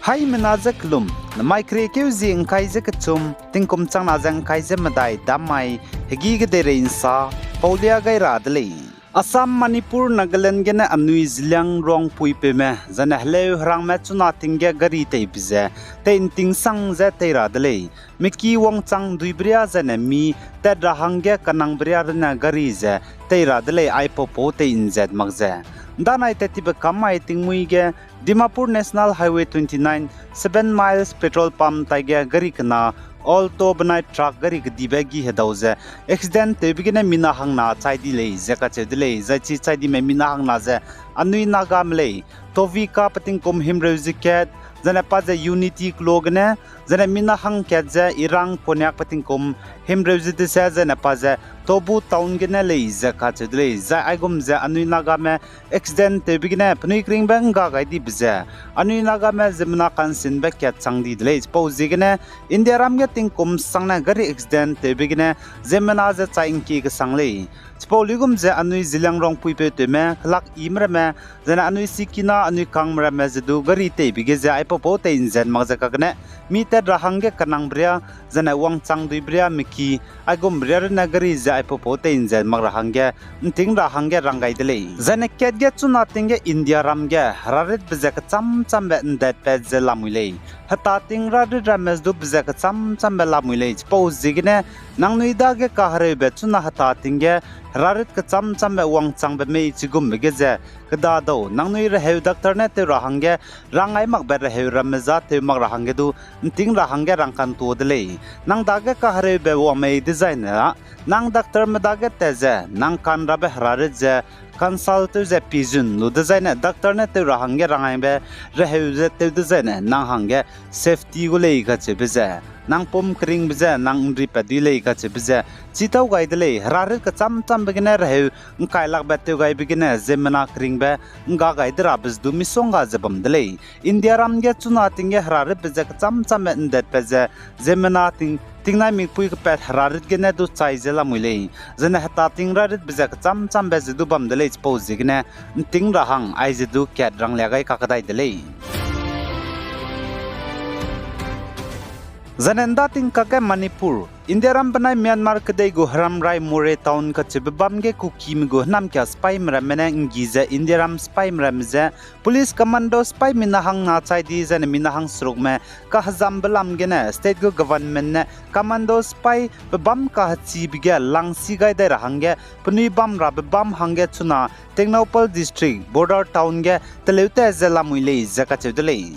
Hai menazak lum, namai kreke uzi engkai je kecum, tingkum cang nazang kai je madai damai, hegi gedere insa, paulia gai radlei. Assam, Manipur, Nagaland gena anui zilang rong pui peme, zana hleu hrang me chuna tingge gari tei bize, tein ting sang ze tei radlei. Miki wong chang duibria zana mi, te rahangge kanang bria rena gari ze, tei radlei ai popo te inzed magze. Danai te tibe kamai tingmui ge, Dimapur National Highway 29, 7 miles petrol pump taige gari kana, Alto benai truck gari gedibe gi hedauze accident te bigine mina hangna chaidi lei zeka chedile zachi chaidi me mina hangna ze anui naga mlei tovi ka pating kom himreuziket zana paze unity klogne zana mina hang ketze irang ponyak pating kom himreuzite se zana paze tobu town gene lei zeka chedile za aigum ze anui naga me accident te bigine pnui kring bang ga gai di bze anui naga me zemna kansin be ket changdi dile pause gene india ram ge tingkum sangna gari accident te bigine zemna ze chaingki ge sanglei Spoligum ze anui zilang rong pui pe te me lak imra me zena anui sikina anui kangmra me zedu gari te bige ze ai popo te inzen magza kagne mi te rahangge kanang bria zena wang chang dui bria miki agum bria na gari ze ai popo te inzen mag rahangge ting rahangge rangai dele zena ketge chuna tingge india ramge rarit bze ka cham cham be ndat pe ze lamule hata ting rarit rames du bze ka cham cham be lamule pose zigne nang nui da ge ka hare be chuna hata tingge Rarit ka cham cham be wang chang be mei chigum be ge kada do nang nui re heu doctor ne te rahangge rangai mak be re heu ramza te mak rahangge du ting rahangge rangkan tu dele nang dage ka hare be wa mei designer nang doctor me dage te je nang kan ra be rarit je consultant je pizun lu designer doctor ne te rahangge rangai be re heu je te designer nang hangge safety go lei ga che be je nang pom kring bza nang ri padile ka che bza chitau gai dele rarit ka cham cham begine reu kai lak bate gai begine zemna kring be nga gai dra bz du misonga zabam dele india ram ge chuna tinge rarit bza ka cham cham ndet bza zemna tingnai mi pui ka pet rarit ge ne du chai zela muile zena hata ting rarit bza ka cham cham be du bam dele pose gne ting rahang ai du ket rang le gai ka kadai dele Zanenda ting kake Manipur India ram banai Myanmar kedai go haram rai more town ka chibam ge kukim go nam kya spy mra mena ngiza India ram spy mra mza police commando spy minahang na chai di zan minahang srok me ka hazam balam ge na state go government ne commando spy bam ka chi bige langsi gai da rahang ge puni bam ra bam hang ge chuna Technopal district border town ge teleute zela muile zaka chedele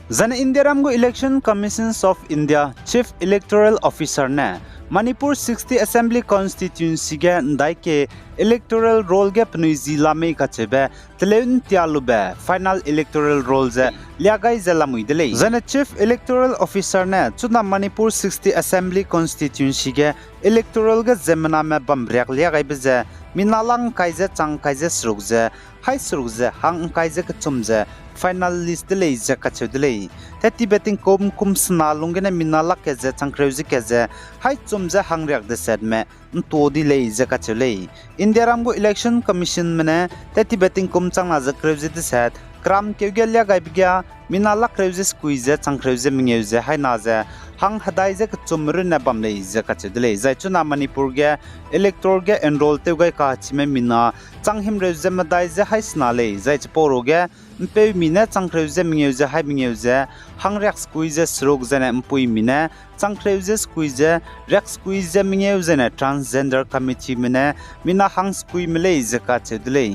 Zana India Ramgo Election Commissions of India Chief Electoral Officer ne Manipur 60 Assembly Constituency ge ndaike electoral roll ge pnui zila me kachebe teleun tialube final electoral roll ze liagai zelamui dele Zana Chief Electoral Officer ne chuna Manipur 60 Assembly Constituency ge electoral ge zemna me bambriak liagai beze minalang kaije chang kaije srukje hai srukje hang kaije kchumje final list dele je kachudele tati betting kum sna lungene minala ke je changkreuji ke je hai chumje hangriak de setme to di le je kachule india ramgo election commission mene tati betting chang na je kreuji de set kram keugelia gaibgia minala kreuji squeeze changkreuji mingeuje hai na je hang hadai je chumru na bamle je kachudele jai chuna manipur ge elector ge enroll te gai ka chime mina changhim reuje madai je hai snale jai chporo ge mpe mina changkreuje mingeuje hai mingeuje hang rek squeeze srok jena mpui mina changkreuje squeeze rek squeeze mingeuje na transgender committee mina hang squeeze mele je kachudele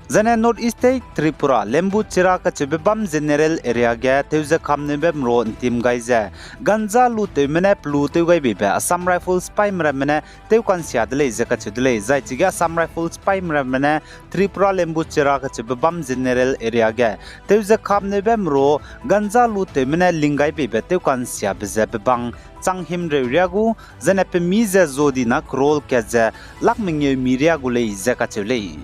Zane North East Tripura Lembu Chira ka chebam general area ge teuze khamne be mro tim gaize ganja lu te mene plu te gai be Assam Rifle spy mra mene teu kan sia dele je ka chudele zai chiga Assam Rifle spy mra mene Tripura Lembu Chira ka chebam general area ge teuze khamne be mro ganja lu te mene lingai be teu kan sia be bang changhim re riagu zane pe mi je zodi na krol ke je lakmingye mi riagu le je ka chule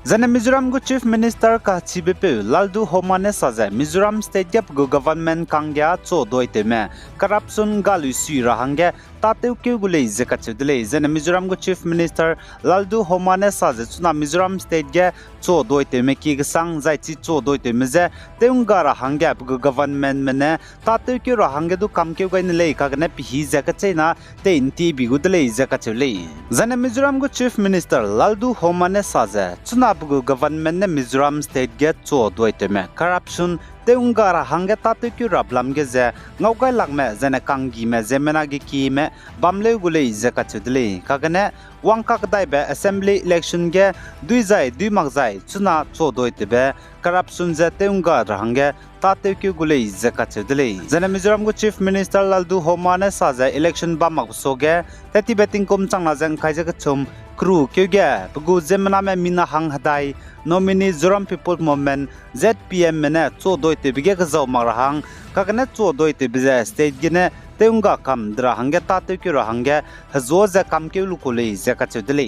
Zane Mizoram go Chief Minister ka chibepe Laldu Homane saja Mizoram State Gap go government kangya cho doite me corruption galu si rahangge tateu ke gule je ka chudle zene Mizoram go chief minister Laldu Homane sa je chuna Mizoram state ge cho doi te me ki sang zai chi cho doi te me je teunga ra hangya bu government mene tateu ke ra hangge du kam ke gain le ka ne pi hi je ka chena te inti bi gudle je ka chule zene Mizoram go chief minister Laldu Homane sa je chuna bu government ne Mizoram state ge cho doi te me corruption teungara hangge tatu kyu rablam ge je ngaukai lakme jene kangi me zemena ge ki me bamle gule je ka chudle kagane wangkak dai be assembly election ge dui jai dui mak jai chuna cho doi te be corruption je teungara hangge tatu kyu gule je ka chudle jene Mizoram go chief minister Laldu Homane sa je election ba mak so ge teti betting kom changna jang khai je ka chum crew kyu ge bugu zemena me mina hang hadai nominee Zoram people movement ZPM mena cho doi te bige ka zaw marahang kakane cho doi te biza state gine teunga kam dra hangge ta te kyu ra hangge hazo za kam ke lu kole za ka chudle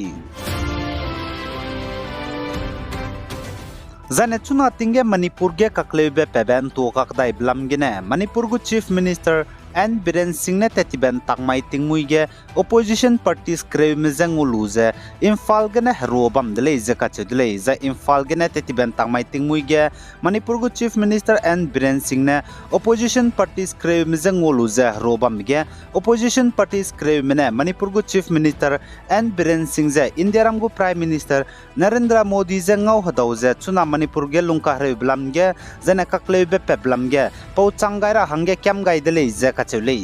zane chuna tinge Manipur ge kaklebe peben to kakdai blam gine Manipur go chief minister and Biren Singh ne tetiben takmai tingmui ge opposition parties kreu mezang uluze Imphal ge ne robam dele je ka chudle za Imphal ge ne tetiben takmai tingmui ge Manipur go chief minister and Biren Singh ne opposition parties kreu mezang uluze robam ge opposition parties kreu mene Manipur go chief minister and Biren Singh je India ram go prime minister Narendra Modi je ngau hadau je chuna Manipur ge lungka hre blam ge jene kakle be peblam ge pau changai ra hangge kyam gai dele je ka chule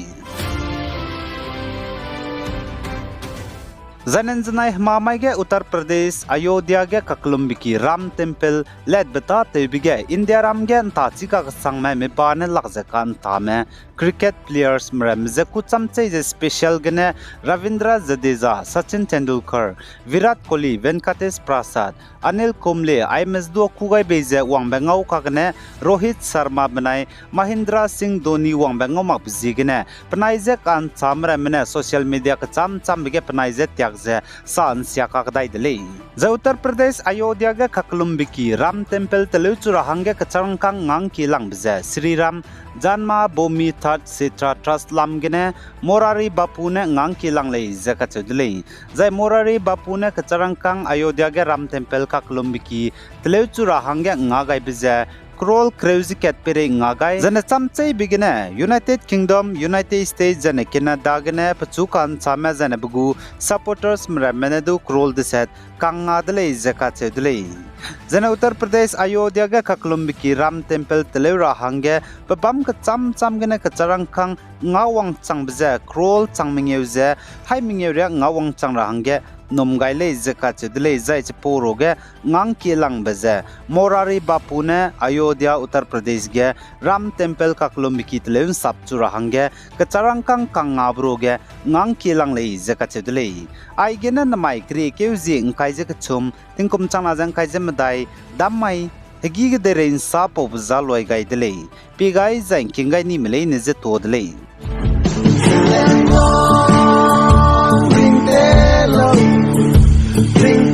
Zanenjanai mamai ge Uttar Pradesh Ayodhya ge kaklumbi ki Ram temple led beta te bige India ram ge ta chika sangme me pa ne lakje kan ta me cricket players mram je kucham chei je special gene Ravindra Jadeja Sachin Tendulkar Virat Kohli Venkatesh Prasad Anil Kumble IMS do kugai beje wangbengau ka gene Rohit Sharma banai Mahindra Singh Dhoni wangbengau mak biji gene panai je kan chamra mene social media ka cham bige panai je tyak je san sia ka dai dele je Uttar Pradesh Ayodhya ge kaklumbi ki Ram temple telu chura hangge ka charangkang ngang ki lang bije Sri Ram Janma Bhoomi Third Sitra Trust lam gene Morari Bapu ne ngang ki lang lei je ka chudle jai Morari Bapu ne ka charangkang Ayodhya ge Ram temple kaklumbi ki telu chura hangge nga gai bije Kroll crazy cat pere ngagai jane chamchei bigine United Kingdom United States jane Canada gane pachukan chama jane bugu supporters mramenedu kroll deset kanga dele jaka chedule jane Uttar Pradesh Ayodhya ga kaklumbi ki Ram temple telera hange babam ka cham gane ka charangkhang ngawang changbje kroll changmingeu je haimingeu re ngawang changra hange nomgai le jaka chedule jai chporo ge ngang ki lang beje Morari Bapu ne Ayodhya Uttar Pradesh ge Ram temple kaklumbi ki tleun sapchura hange ka charangkang kangabro ge ngang ki lang le jaka chedule ai ge na mai kri ke ji ngkai je ka chum tingkum changna jang kai je madai dammai hegi ge de rein sa po bza loi gai dele pi gai jang kingai ni mele ne je to dele Ring